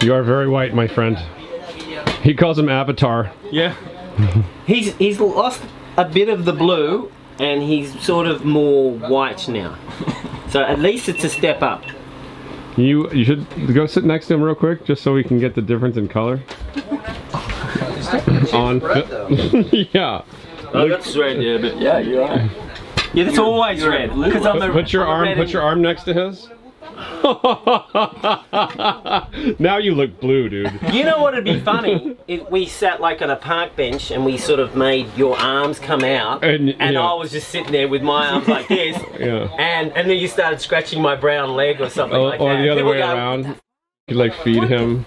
You are very white, my friend. He calls him Avatar. Yeah. He's lost a bit of the blue and he's sort of more white now. So at least it's a step up. You should go sit next to him real quick, just so we can get the difference in color. On. Yeah. Oh, that's red, yeah, but yeah, you're right. Yeah, that's always red. Put your arm next to his. Now you look blue, dude. You know what would be funny? If we sat like on a park bench and we sort of made your arms come out and yeah. I was just sitting there with my arms like this Yeah. and then you started scratching my brown leg or something like that. Or the other People way go, around. You like feed him.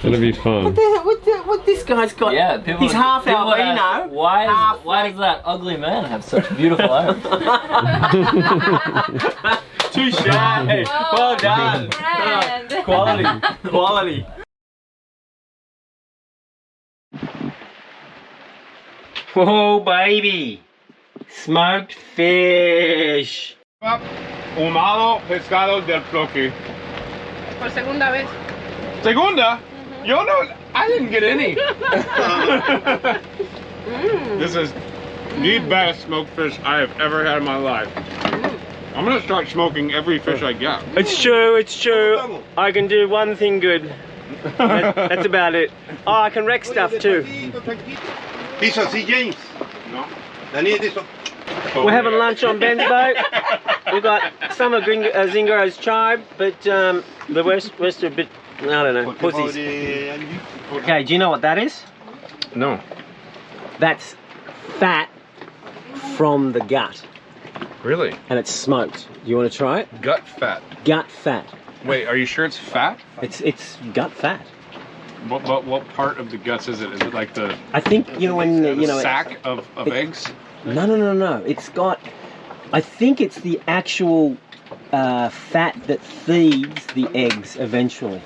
It'll be fun. What this guy's got? Yeah, people. He's half people albino. ask, why does that ugly man have such beautiful arms? Touche! Well done! Quality! Whoa, baby! Smoked fish! Ahumado pescado del Floki. Por segunda vez. Segunda? Yo no, I didn't get any. This is the best smoked fish I have ever had in my life. I'm gonna start smoking every fish I get. It's true. I can do one thing good. That's about it. Oh, I can wreck stuff too. Piso, sí, James. No. Daniel, piso. We're having lunch on Ben's boat. We've got some of Zingaro's tribe, but the rest are a bit, I don't know, pussies. Okay, do you know what that is? No. That's fat from the gut, Really? and it's smoked. You want to try it? Gut fat. Gut fat. Wait, are you sure it's fat? It's gut fat. What part of the guts is it? Is it like the I think when sack of eggs? No. It's got. I think it's the actual fat that feeds the eggs eventually.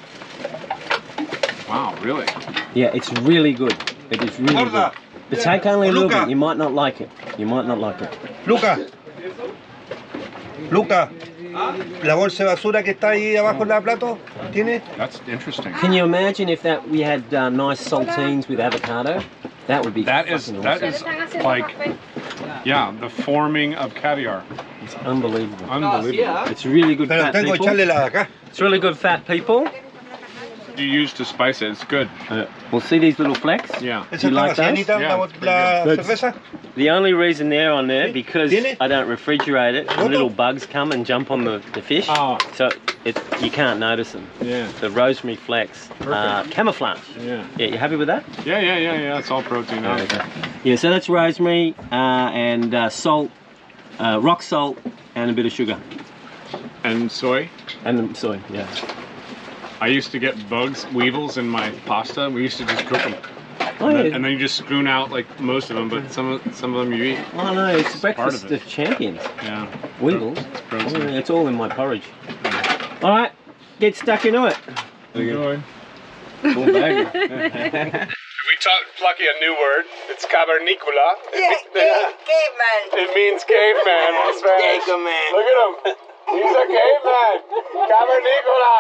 Wow, really? Yeah, it's really good. It is really good. But take only a little bit. You might not like it. Luca. La bolsa de basura que está ahí abajo en la plato, ¿tiene? That's interesting. Can you imagine if we had nice saltines with avocado? That would be That is like, yeah, the forming of caviar. It's unbelievable. Unbelievable. It's really good Pero fat tengo que people. echarle la de acá. It's really good fat people. You use to spice it. It's good. We'll see these little flecks. Yeah. ¿Esa You like está those? vacianita, Yeah, la pretty cerveza? The only reason they're on there because ¿Tiene? I don't refrigerate it. The little bugs come and jump on the fish, Oh. so you can't notice them. Yeah. The rosemary flecks, camouflage. Yeah. Yeah, you happy with that? Yeah. It's all protein. Okay. Yeah, so that's rosemary and salt, rock salt, and a bit of sugar. And soy. And soy, yeah. I used to get weevils in my pasta. We used to just cook them. Oh, yeah. And then you just spoon out like most of them, but some of them you eat. Oh no, it's part breakfast of it. of champions. Yeah. Weevils. It's protein. Oh, yeah, it's all in my porridge. All right, get stuck into it. Enjoy. Full bag. We taught Plucky a new word. It's cavernicula. Yeah, caveman. It means caveman in Spanish. Caveman. Look at him. He's a caveman. Cavernicula.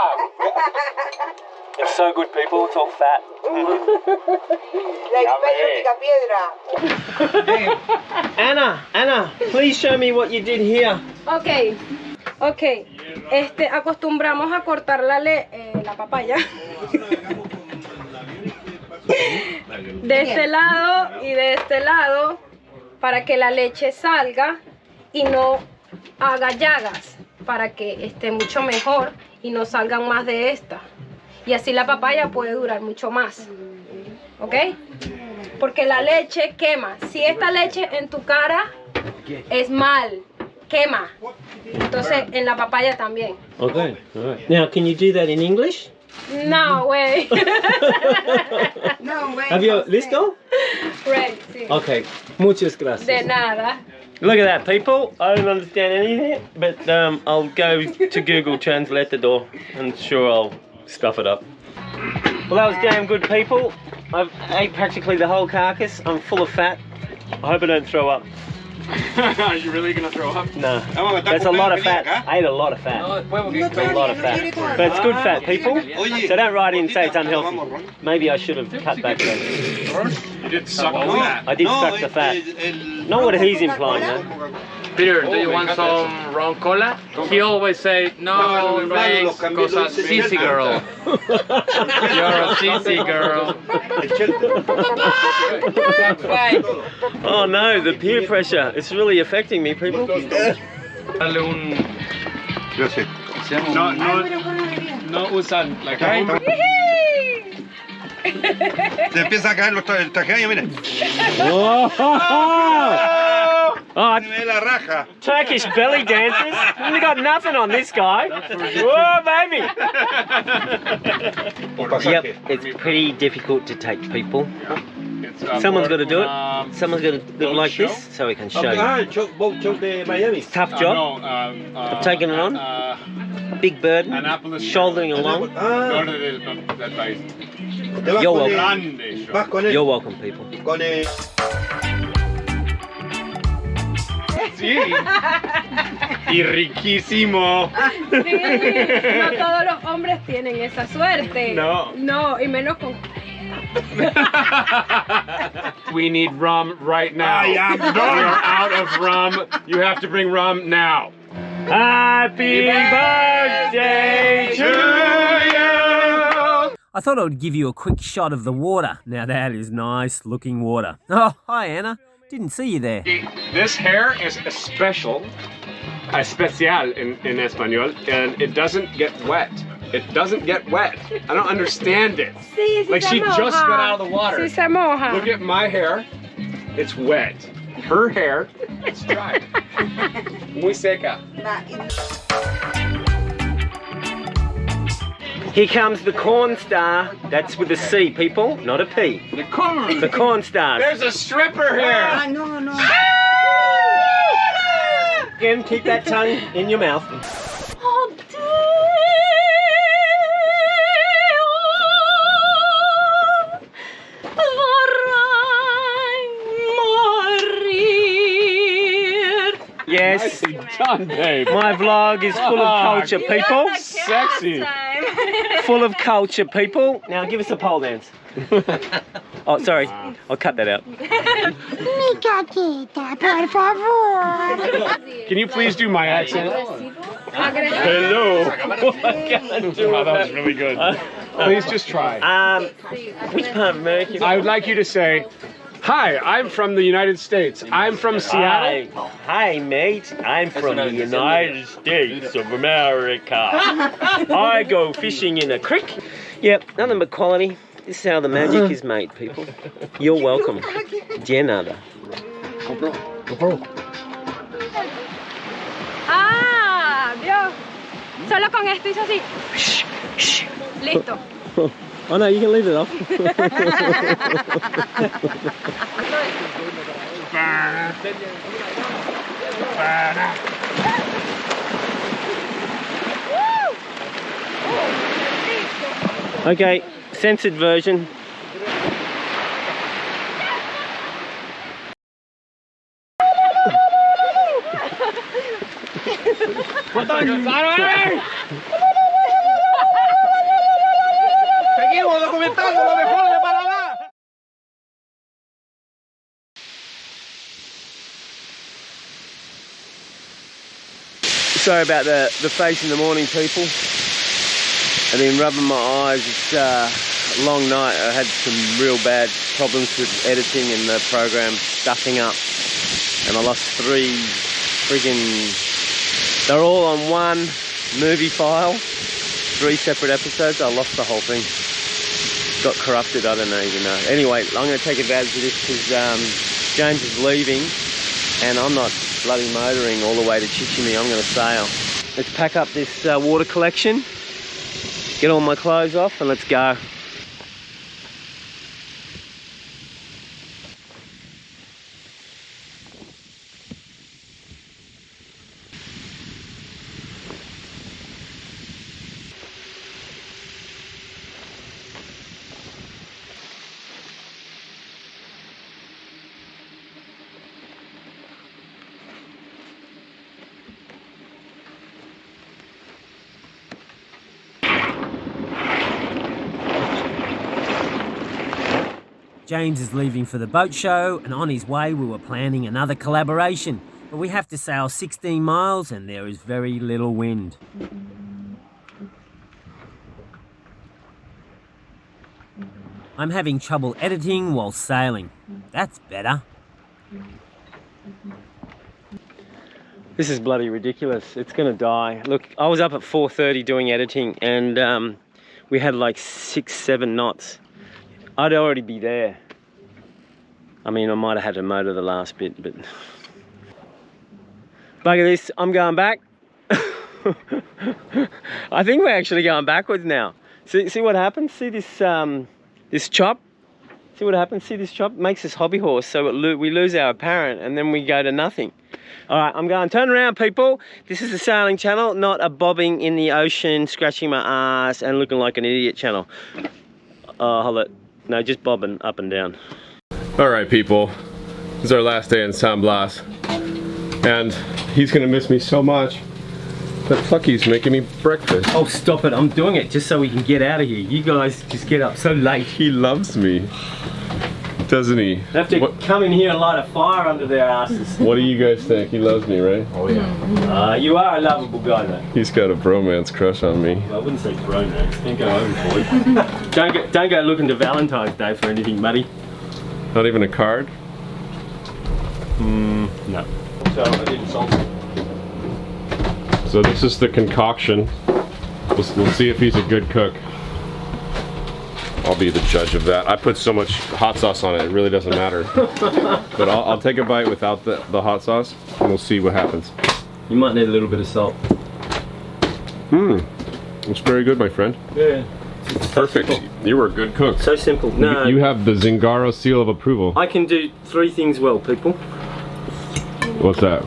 It's so good, people. It's all fat. Like Pedro Picapiedra. Anna, please show me what you did here. Ok. Acostumbramos a cortar la papaya de este lado y de este lado para que la leche salga y no haga llagas, para que esté mucho mejor y no salgan más de esta. Y así la papaya puede durar mucho más. ¿Ok? Porque la leche quema. Si esta leche en tu cara es mal, quema. Entonces en la papaya también. Okay, all right. Now, can you do that in English? No way. No way. Have you listo? Right, sí. Okay, muchas gracias. De nada. Look at that, people. I don't understand anything, but I'll go to Google Translator and sure I'll stuff it up. Well, that was damn good, people. I've ate practically the whole carcass. I'm full of fat. I hope I don't throw up. Are you really gonna throw up? No. Vamos, está That's a lot of comiendo fat. I ate a lot of fat. No, después porque It's a lot of fat. But it's good fat, people. Oye, So don't write in and say it's vamos, unhealthy. Ron. Maybe I should have cut back then. You did suck No, on that. I did suck the fat. Not what he's implying, though. Peter, do you want some rum cola? He always say, no, thanks, cause a sissy girl. You're a sissy girl. Oh no, the peer pressure. It's really affecting me, people. Dale un... Gracias. No usan like Se empieza a caer el traje de baño, mira. Oh, Se ve la raja. Turkish belly dancers. We got nothing on this guy. Whoa, baby. Yep, it's pretty difficult to take people. Someone's got to do it. Someone's got to do it like this so we can show you. Boat show de Miami. Tough job. I've taken it on. Big burden. Shouldering along. Ah, te vas You're con welcome. vas con él. You're welcome, people. Con el... Sí. Y riquísimo. Sí, no todos los hombres tienen esa suerte. No. No, y menos con... We need rum right now. I am We are out of rum. You have to bring rum now. Happy birthday to you! I thought I would give you a quick shot of the water. Now that is nice looking water. Oh, hi Anna. Didn't see you there. This hair is especial in español, and it doesn't get wet. It doesn't get wet. I don't understand it. Sí, sí Like se she moja. just got out of the water. Sí se moja. Look at my hair. It's wet. Her hair, it's dry. Muy seca. Here comes the corn star. That's with a C, people, not a P. The corn. The corn stars. There's a stripper here. Again, keep that tongue in your mouth. Yes, Nicely done, babe. my vlog is full of culture, people. Sexy. Full of culture, people. Now give us a pole dance. Oh, sorry. I'll cut that out. Can you please do my accent? Hello. Wow, that was really good. Please just try. Which part of America? I would like you to say, hi, I'm from the United States. I'm from Seattle. Hi, mate. I'm from the United States of America. I go fishing in a creek. Yep, nothing but quality. This is how the magic is made, people. You're welcome. De nada. Ah, Dios. Solo con esto hizo así. Listo. Oh no, you can leave it off. Okay, censored version. Seguimos documentando lo mejor de Panamá. Sorry about the face in the morning, people. I've been rubbing my eyes. It's a long night. I had some real bad problems with editing and the program stuffing up. And I lost 3 friggin'... They're all on one movie file. 3 separate episodes. I lost the whole thing. Got corrupted, I don't even know. Anyway, I'm going to take advantage of this because James is leaving and I'm not bloody motoring all the way to Chichimi. I'm going to sail. Let's pack up this water collection, get all my clothes off and let's go. James is leaving for the boat show, and on his way we were planning another collaboration, but we have to sail 16 miles and there is very little wind. I'm having trouble editing while sailing. That's better. This is bloody ridiculous. It's gonna die. Look, I was up at 4:30 doing editing, and we had like 6-7 knots. I'd already be there. I mean, I might have had to motor the last bit, but bugger this, I'm going back. I think we're actually going backwards now. See what happens? See this this chop? See what happens? See this chop? It makes us hobby horse, so we lose our apparent and then we go to nothing. All right, I'm going, turn around people. This is the sailing channel, not a bobbing in the ocean, scratching my ass and looking like an idiot channel. Hold it. No, just bobbing up and down. All right, people. This is our last day in San Blas. And he's gonna miss me so much that Plucky's making me breakfast. Oh, stop it. I'm doing it just so we can get out of here. You guys just get up so late. He loves me, doesn't he? They have to come in here and light a fire under their asses. What do you guys think? He loves me, right? Oh yeah. You are a lovable guy, though. He's got a bromance crush on me. Well, I wouldn't say bromance. Don't go overboard. don't go looking to Valentine's Day for anything, buddy. Not even a card? No. So I didn't salt it. So this is the concoction. We'll see if he's a good cook. I'll be the judge of that. I put so much hot sauce on it, it really doesn't matter. But I'll take a bite without the hot sauce, and we'll see what happens. You might need a little bit of salt. It's very good, my friend. Yeah. Perfect. You were a good cook. So simple. No. You have the Zingaro seal of approval. I can do 3 things well, people. What's that?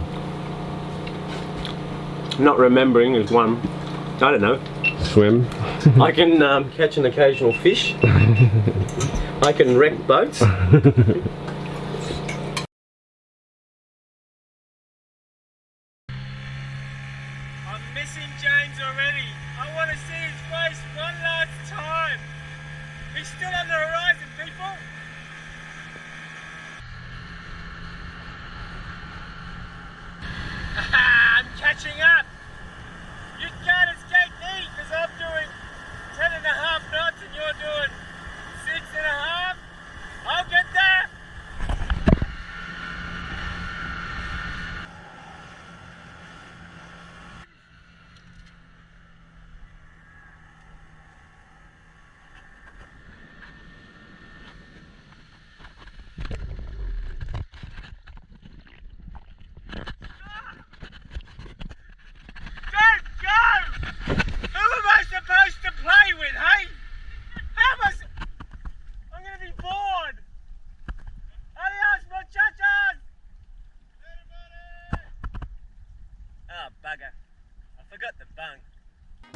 Not remembering is one. I don't know. Swim. I can catch an occasional fish. I can wreck boats. I'm missing James already. I want to see his face one last time. He's still on the horizon, people. I'm catching up. You can't escape me because I'm doing 10.5 knots and you're doing 6.5. I'll get there.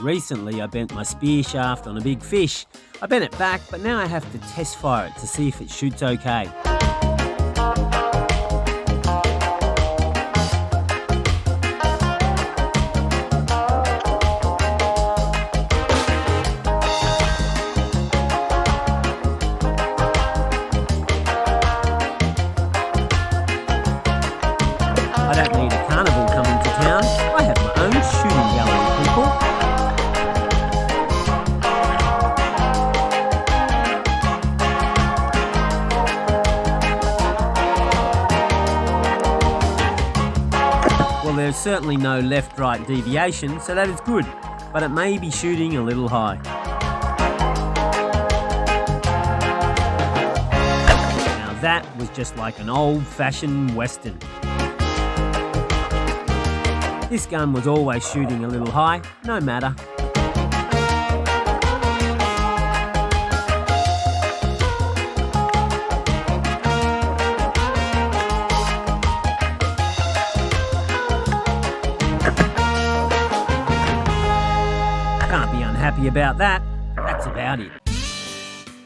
Recently I bent my spear shaft on a big fish. I bent it back, but now I have to test fire it to see if it shoots okay. I don't need a carnival coming to town. I have my own shooting gallery, people. Well, there's certainly no left-right deviation, so that is good, but it may be shooting a little high. Now that was just like an old-fashioned Western. This gun was always shooting a little high, no matter. Can't be unhappy about that. That's about it.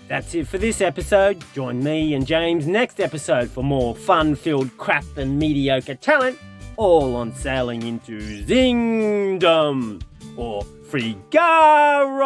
That's it for this episode. Join me and James next episode for more fun-filled crap and mediocre talent, all on sailing into Zingdom or Frigaro.